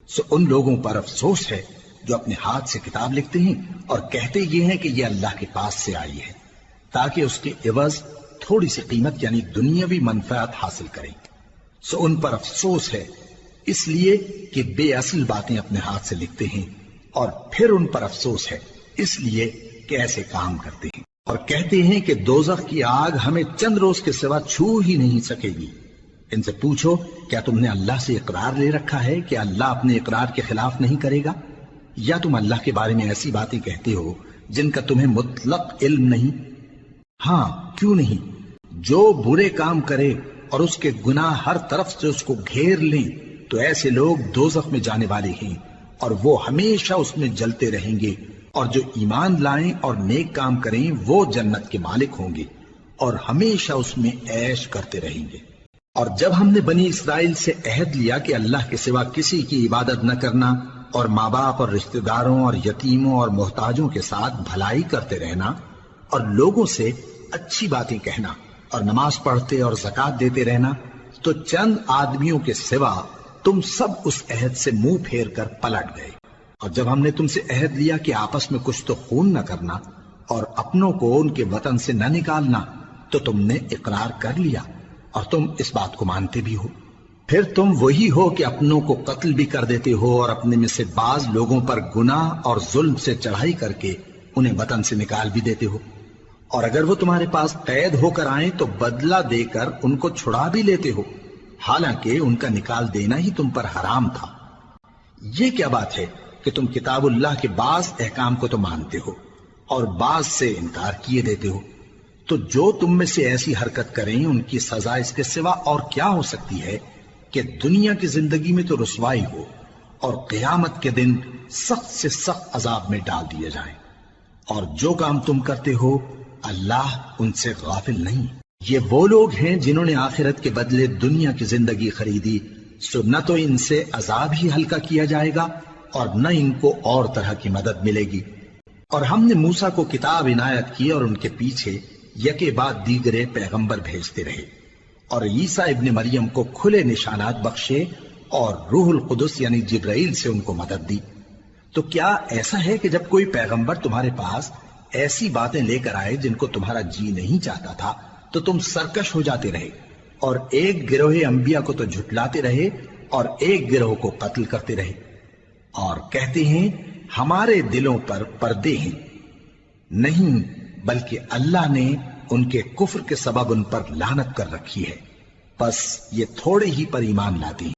سو ان لوگوں پر افسوس ہے جو اپنے ہاتھ سے کتاب لکھتے ہیں اور کہتے یہ ہیں کہ یہ اللہ کے پاس سے آئی ہے تاکہ اس کے عوض تھوڑی سی قیمت یعنی دنیاوی منفعت حاصل کریں۔ سو ان پر افسوس ہے اس لیے کہ بے اصل باتیں اپنے ہاتھ سے لکھتے ہیں، اور پھر ان پر افسوس ہے اس لیے کہ ایسے کام کرتے ہیں، اور کہتے ہیں کہ دوزخ کی آگ ہمیں چند روز کے سوا چھو ہی نہیں سکے گی۔ ان سے پوچھو کیا تم نے اللہ سے اقرار لے رکھا ہے کہ اللہ اپنے اقرار کے خلاف نہیں کرے گا، یا تم اللہ کے بارے میں ایسی باتیں کہتے ہو جن کا تمہیں مطلق علم نہیں؟ ہاں کیوں نہیں، جو برے کام کرے اور اس کے گناہ ہر طرف سے اس کو گھیر لیں تو ایسے لوگ دوزخ میں جانے والے ہیں اور وہ ہمیشہ اس میں جلتے رہیں گے، اور جو ایمان لائیں اور نیک کام کریں وہ جنت کے مالک ہوں گے اور ہمیشہ اس میں عیش کرتے رہیں گے۔ اور جب ہم نے بنی اسرائیل سے عہد لیا کہ اللہ کے سوا کسی کی عبادت نہ کرنا اور ماں باپ اور رشتہ داروں اور یتیموں اور محتاجوں کے ساتھ بھلائی کرتے رہنا اور لوگوں سے اچھی باتیں کہنا اور نماز پڑھتے اور زکوٰۃ دیتے رہنا، تو چند آدمیوں کے سوا تم سب اس عہد سے منہ پھیر کر پلٹ گئے۔ اور جب ہم نے تم سے عہد لیا کہ آپس میں کچھ تو خون نہ کرنا اور اپنوں کو ان کے وطن سے نہ نکالنا، تو تم نے اقرار کر لیا اور تم اس بات کو مانتے بھی ہو۔ پھر تم وہی ہو کہ اپنوں کو قتل بھی کر دیتے ہو اور اپنے میں سے بعض لوگوں پر گناہ اور ظلم سے چڑھائی کر کے انہیں وطن سے نکال بھی دیتے ہو، اور اگر وہ تمہارے پاس قید ہو کر آئیں تو بدلہ دے کر ان کو چھڑا بھی لیتے ہو، حالانکہ ان کا نکال دینا ہی تم پر حرام تھا۔ یہ کیا بات ہے کہ تم کتاب اللہ کے بعض احکام کو تو مانتے ہو اور بعض سے انکار کیے دیتے ہو؟ تو جو تم میں سے ایسی حرکت کریں ان کی سزا اس کے سوا اور کیا ہو سکتی ہے کہ دنیا کی زندگی میں تو رسوائی ہو اور قیامت کے دن سخت سے سخت عذاب میں ڈال دیے جائیں۔ اور جو کام تم کرتے ہو اللہ ان سے غافل نہیں۔ یہ وہ لوگ ہیں جنہوں نے آخرت کے بدلے دنیا کی زندگی خریدی، سو نہ تو ان سے عذاب ہی ہلکا کیا جائے گا اور نہ ان کو اور طرح کی مدد ملے گی۔ اور ہم نے موسیٰ کو کتاب عنایت کی اور ان کے پیچھے یکے بعد دیگرے پیغمبر بھیجتے رہے، اور عیسیٰ ابن مریم کو کھلے نشانات بخشے اور روح القدس یعنی جبرائیل سے ان کو مدد دی۔ تو کیا ایسا ہے کہ جب کوئی پیغمبر تمہارے پاس ایسی باتیں لے کر آئے جن کو تمہارا جی نہیں چاہتا تھا تو تم سرکش ہو جاتے رہے، اور ایک گروہ انبیاء کو تو جھٹلاتے رہے اور ایک گروہ کو قتل کرتے رہے، اور کہتے ہیں ہمارے دلوں پر پردے ہیں؟ نہیں، بلکہ اللہ نے ان کے کفر کے سبب ان پر لعنت کر رکھی ہے، بس یہ تھوڑے ہی پر ایمان لاتے ہیں۔